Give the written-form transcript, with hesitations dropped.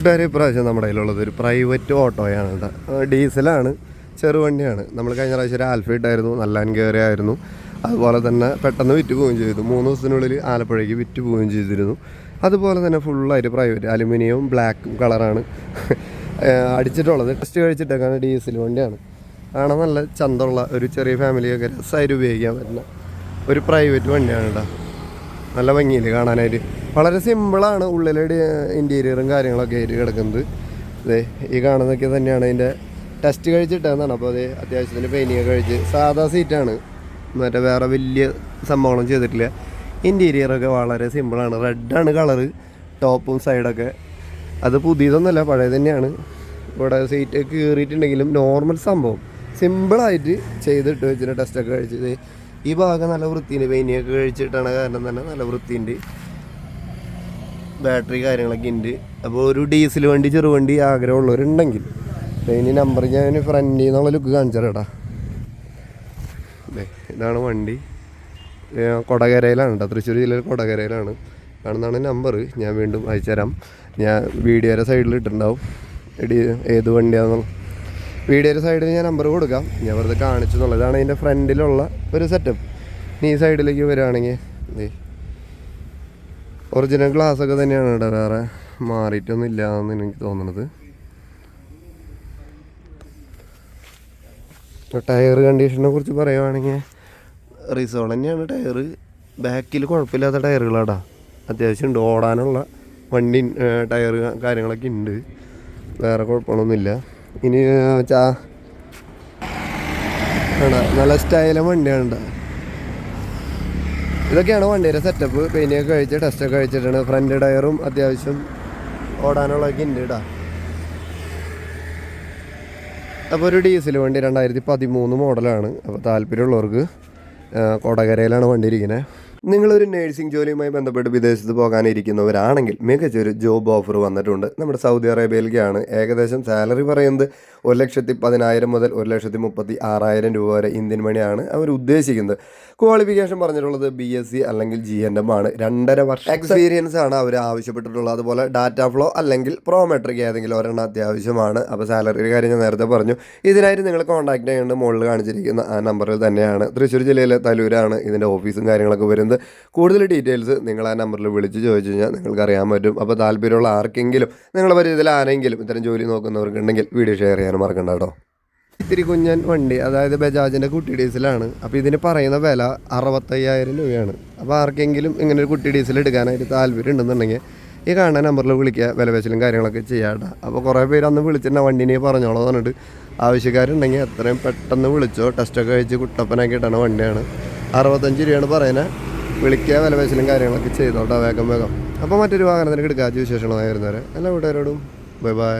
ഇപ്രാവശ്യം നമ്മുടെ കയ്യിലുള്ളത് ഒരു പ്രൈവറ്റ് ഓട്ടോയാണ് കേട്ടോ. ഡീസലാണ്, ചെറുവണ്ടിയാണ്. നമ്മൾ കഴിഞ്ഞ പ്രാവശ്യം ഒരു ആൽഫ ഇട്ടായിരുന്നു, നല്ല കയറിയായിരുന്നു. അതുപോലെ തന്നെ പെട്ടെന്ന് വിറ്റ് പോവുകയും ചെയ്തു. 3 ദിവസത്തിനുള്ളിൽ ആലപ്പുഴയ്ക്ക് വിറ്റ് പോവുകയും ചെയ്തിരുന്നു. അതുപോലെ തന്നെ ഫുള്ളായിട്ട് പ്രൈവറ്റ് അലുമിനിയവും ബ്ലാക്കും കളറാണ് അടിച്ചിട്ടുള്ളത്. ടെസ്റ്റ് കഴിച്ചിട്ടേക്കാണ്. ഡീസൽ വണ്ടിയാണ്. കാണാൻ നല്ല ചന്തമുള്ള ഒരു ചെറിയ ഫാമിലിയൊക്കെ രസമായിട്ട് ഉപയോഗിക്കാൻ പറ്റുന്ന ഒരു പ്രൈവറ്റ് വണ്ടിയാണ് കേട്ടോ. നല്ല ഭംഗിയിൽ കാണാനായിട്ട്. വളരെ സിമ്പിളാണ്. ഉള്ളിലെ ഇൻറ്റീരിയറും കാര്യങ്ങളൊക്കെ ആയിട്ട് കിടക്കുന്നത്. അതെ, ഈ കാണുന്നതൊക്കെ തന്നെയാണ് അതിൻ്റെ ടെസ്റ്റ് കഴിച്ചിട്ടതെന്നാണ്. അപ്പോൾ അതേ അത്യാവശ്യത്തിന് പെയിൻറ്റിങ്ങൊക്കെ കഴിച്ച് സാധാ സീറ്റാണ്, മറ്റേ വേറെ വലിയ സംഭവങ്ങളും ചെയ്തിട്ടില്ല. ഇൻറ്റീരിയറൊക്കെ വളരെ സിമ്പിളാണ്. റെഡാണ് കളറ്, ടോപ്പും സൈഡൊക്കെ. അത് പുതിയതൊന്നുമല്ല, പഴയ തന്നെയാണ്. ഇവിടെ സീറ്റ് കയറിയിട്ടുണ്ടെങ്കിലും നോർമൽ സംഭവം സിമ്പിളായിട്ട് ചെയ്തിട്ട് വെച്ചിട്ട് ടെസ്റ്റൊക്കെ കഴിച്ചത്. ഈ ഭാഗം നല്ല വൃത്തിയുണ്ട്, പെയിൻറ്റിങ്ങൊക്കെ കഴിച്ചിട്ടാണ് കാരണം തന്നെ നല്ല വൃത്തിയുണ്ട്. ബാറ്ററി കാര്യങ്ങളൊക്കെ ഉണ്ട്. അപ്പോൾ ഒരു ഡീസൽ വണ്ടി ചെറുവണ്ടി ആഗ്രഹമുള്ളവരുണ്ടെങ്കിൽ ഇനി നമ്പർ ഞാൻ ഫ്രണ്ടിൽ നിന്നുള്ള ലുക്ക് കാണിച്ചു തരാം. ഇതാണ് വണ്ടി. കൊടകരയിലാണ് കേട്ടോ, തൃശ്ശൂർ ജില്ലയിൽ കൊടകരയിലാണ് കാണുന്നതാണ് നമ്പർ. ഞാൻ വീണ്ടും അയച്ചു തരാം. ഞാൻ വീഡിയോയുടെ സൈഡിൽ ഇട്ടിട്ടുണ്ടാവും ഏത് വണ്ടിയാണെന്നുള്ള. വീഡിയോയുടെ സൈഡിൽ ഞാൻ നമ്പർ കൊടുക്കാം. ഞാൻ വെറുതെ കാണിച്ചു എന്നുള്ളത്. ഇതാണ് അതിൻ്റെ ഫ്രണ്ടിലുള്ള ഒരു സെറ്റപ്പ്. ഈ സൈഡിലേക്ക് വരികയാണെങ്കിൽ ഒറിജിനൽ ഗ്ലാസ്സൊക്കെ തന്നെയാണ് കേട്ടോ, വേറെ മാറിയിട്ടൊന്നും ഇല്ല എന്ന് എനിക്ക് തോന്നുന്നത്. ടയർ കണ്ടീഷനെ കുറിച്ച് പറയുകയാണെങ്കിൽ റിസോൾ തന്നെയാണ് ടയർ. ബാക്കിൽ കുഴപ്പമില്ലാത്ത ടയറുകളാടാ, അത്യാവശ്യം ഉണ്ട്. ഓടാനുള്ള വണ്ടി ടയർ കാര്യങ്ങളൊക്കെ ഉണ്ട്, വേറെ കുഴപ്പമൊന്നുമില്ല. ഇനി നല്ല സ്റ്റൈലും വണ്ടിയാണ് കേട്ടോ. ഇതൊക്കെയാണ് വണ്ടിയുടെ സെറ്റപ്പ്. പെയിൻ്റൊക്കെ കഴിച്ച് ടെസ്റ്റൊക്കെ കഴിച്ചിട്ടാണ്. ഫ്രണ്ട് ടയറും അത്യാവശ്യം ഓടാനുള്ളതൊക്കെ ഉണ്ട് കേട്ടോ. അപ്പോൾ ഒരു ഡീസൽ വണ്ടി 2013 മോഡലാണ്. അപ്പോൾ താല്പര്യമുള്ളവർക്ക് കൊടകരയിലാണ് വണ്ടി ഇരിക്കുന്നത്. നിങ്ങളൊരു നേഴ്സിംഗ് ജോലിയുമായി ബന്ധപ്പെട്ട് വിദേശത്ത് പോകാനിരിക്കുന്നവരാണെങ്കിൽ മികച്ചൊരു ജോബ് ഓഫർ വന്നിട്ടുണ്ട്. നമ്മുടെ സൗദി അറേബ്യയിലേക്കാണ്. ഏകദേശം സാലറി പറയുന്നത് 1,10,000 മുതൽ 1,36,000 രൂപ വരെ ഇന്ത്യൻ മണിയാണ് അവർ ഉദ്ദേശിക്കുന്നത്. ക്വാളിഫിക്കേഷൻ പറഞ്ഞിട്ടുള്ളത് BSc അല്ലെങ്കിൽ GNM ആണ്. 2.5 വർഷം എക്സ്പീരിയൻസ് ആണ് അവർ ആവശ്യപ്പെട്ടിട്ടുള്ളത്. അതുപോലെ ഡാറ്റ ഫ്ലോ അല്ലെങ്കിൽ പ്രോമെട്രിക് ഏതെങ്കിലും ഒരെണ്ണം അത്യാവശ്യമാണ്. അപ്പോൾ സാലറിയുടെ കാര്യം ഞാൻ നേരത്തെ പറഞ്ഞു. ഇതിനായിട്ട് നിങ്ങൾ കോൺടാക്ട് ചെയ്യേണ്ടത് മുകളിൽ കാണിച്ചിരിക്കുന്ന ആ നമ്പറിൽ തന്നെയാണ്. തൃശ്ശൂർ ജില്ലയിലെ തലൂരാണ് ഇതിൻ്റെ ഓഫീസും കാര്യങ്ങളൊക്കെ വരുന്നത്. കൂടുതൽ ഡീറ്റെയിൽസ് നിങ്ങൾ ആ നമ്പറിൽ വിളിച്ച് ചോദിച്ചു കഴിഞ്ഞാൽ നിങ്ങൾക്ക് അറിയാൻ പറ്റും. അപ്പോൾ താല്പര്യമുള്ള ആർക്കെങ്കിലും നിങ്ങളുടെ പരിചയത്തിൽ ആരെങ്കിലും ഇത്തരം ജോലി നോക്കുന്നവർക്കുണ്ടെങ്കിൽ വീഡിയോ ഷെയർ ചെയ്യാനും മറക്കണ്ട കേട്ടോ. ഇത്തിരി കുഞ്ഞൻ വണ്ടി, അതായത് ബജാജിൻ്റെ കുട്ടി ഡീസലാണ്. അപ്പോൾ ഇതിന് പറയുന്ന വില 65,000 രൂപയാണ്. അപ്പോൾ ആർക്കെങ്കിലും ഇങ്ങനെ ഒരു കുട്ടി ഡീസൽ എടുക്കാനായിട്ട് താല്പര്യം ഉണ്ടെന്നുണ്ടെങ്കിൽ ഈ കാണുന്ന നമ്പറിൽ വിളിക്കുക, വിലപേശലും കാര്യങ്ങളൊക്കെ ചെയ്യാട്ടോ. അപ്പോൾ കുറേ പേര് അന്ന് വിളിച്ചിട്ട് വണ്ടീനെ പറഞ്ഞോളൂ പറഞ്ഞിട്ട് ആവശ്യക്കാരുണ്ടെങ്കിൽ എത്രയും പെട്ടെന്ന് വിളിച്ചോ. ടെസ്റ്റൊക്കെ കഴിച്ച് കുട്ടപ്പനാക്കി ഇട്ടാണ് വണ്ടിയാണ്. 65 രൂപയാണ് പറയുന്നത്. വിളിക്കുക, വിലപേശലും കാര്യങ്ങളൊക്കെ ചെയ്തോട്ടോ വേഗം. അപ്പോൾ മറ്റൊരു വാഹനത്തിനൊക്കെ എടുക്കുക. വിശേഷങ്ങളായിരുന്നവരെ എല്ലാ കൂട്ടുകാരോടും ബൈ ബൈ.